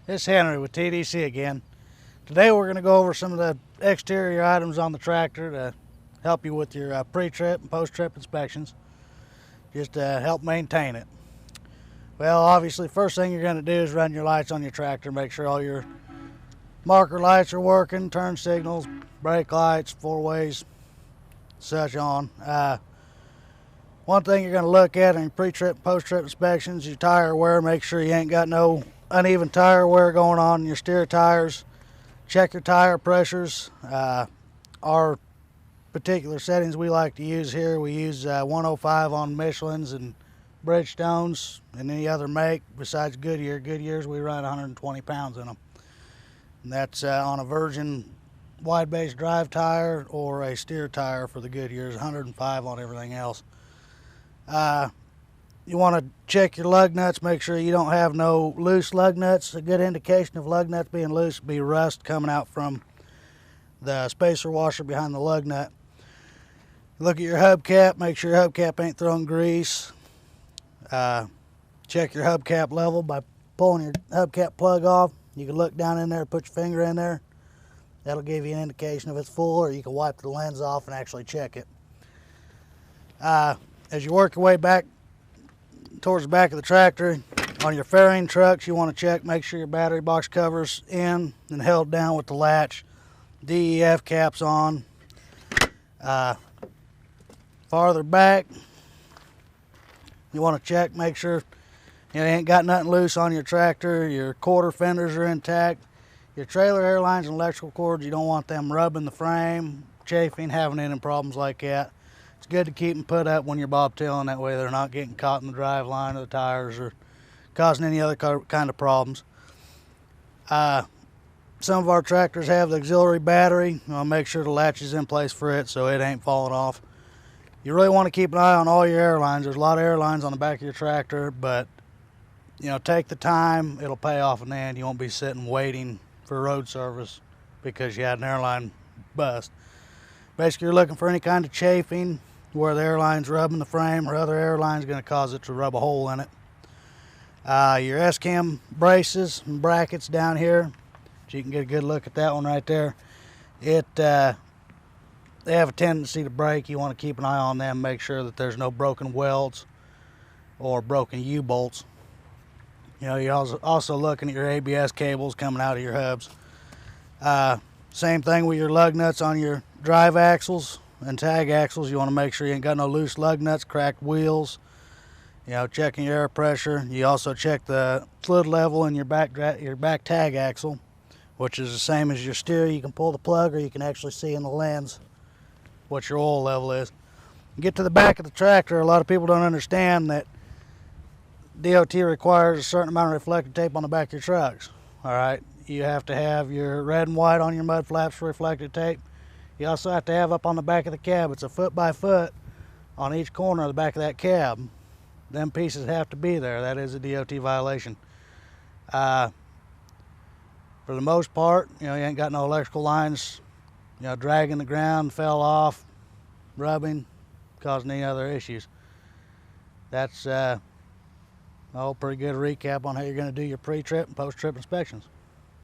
It's Henry with TDC again. Today we're going to go over some of the exterior items on the tractor to help you with your pre-trip and post-trip inspections, just to help maintain it. Well, obviously, first thing you're going to do is run your lights on your tractor, make sure all your marker lights are working, turn signals, brake lights, four-ways, such on. One thing you're going to look at in your pre-trip and post-trip inspections, your tire wear. Make sure you ain't got no uneven tire wear going on in your steer tires. Check your tire pressures. Our particular settings we like to use here, we use 105 on Michelin's and Bridgestones and any other make besides Goodyear. Goodyear's we run 120 pounds in them. And that's on a virgin wide base drive tire or a steer tire for the Goodyear's, 105 on everything else. You want to check your lug nuts, make sure you don't have no loose lug nuts. A good indication of lug nuts being loose would be rust coming out from the spacer washer behind the lug nut. Look at your hubcap, make sure your hubcap ain't throwing grease. Check your hubcap level by pulling your hubcap plug off. You can look down in there, put your finger in there. That'll give you an indication if it's full, or you can wipe the lens off and actually check it. As you work your way back towards the back of the tractor, on your fairing trucks, you want to check, make sure your battery box cover's in and held down with the latch. DEF cap's on. Farther back, you want to check, make sure you ain't got nothing loose on your tractor. Your quarter fenders are intact. Your trailer airlines and electrical cords, you don't want them rubbing the frame, chafing, having any problems like that. It's good to keep them put up when you're bobtailing, that way they're not getting caught in the drive line of the tires or causing any other kind of problems. Some of our tractors have the auxiliary battery. I'll make sure the latch is in place for it so it ain't falling off. You really want to keep an eye on all your airlines. There's a lot of airlines on the back of your tractor, but take the time. It'll pay off in the end. You won't be sitting waiting for road service because you had an airline bust. Basically, you're looking for any kind of chafing where the airline's rubbing the frame or other airline's going to cause it to rub a hole in it. Your S-cam braces and brackets down here, so you can get a good look at that one right there. They have a tendency to break. You want to keep an eye on them, make sure that there's no broken welds or broken U-bolts. You're also looking at your ABS cables coming out of your hubs. Same thing with your lug nuts on your drive axles and tag axles. You want to make sure you ain't got no loose lug nuts, cracked wheels. Checking your air pressure. You also check the fluid level in your back tag axle, which is the same as your steer. You can pull the plug, or you can actually see in the lens what your oil level is. You get to the back of the tractor, a lot of people don't understand that DOT requires a certain amount of reflective tape on the back of your trucks. All right, you have to have your red and white on your mud flaps for reflective tape. You also have to have up on the back of the cab, it's a foot by foot on each corner of the back of that cab. Them pieces have to be there. That is a DOT violation. For the most part, you ain't got no electrical lines, dragging the ground, fell off, rubbing, causing any other issues. That's pretty good recap on how you're going to do your pre-trip and post-trip inspections.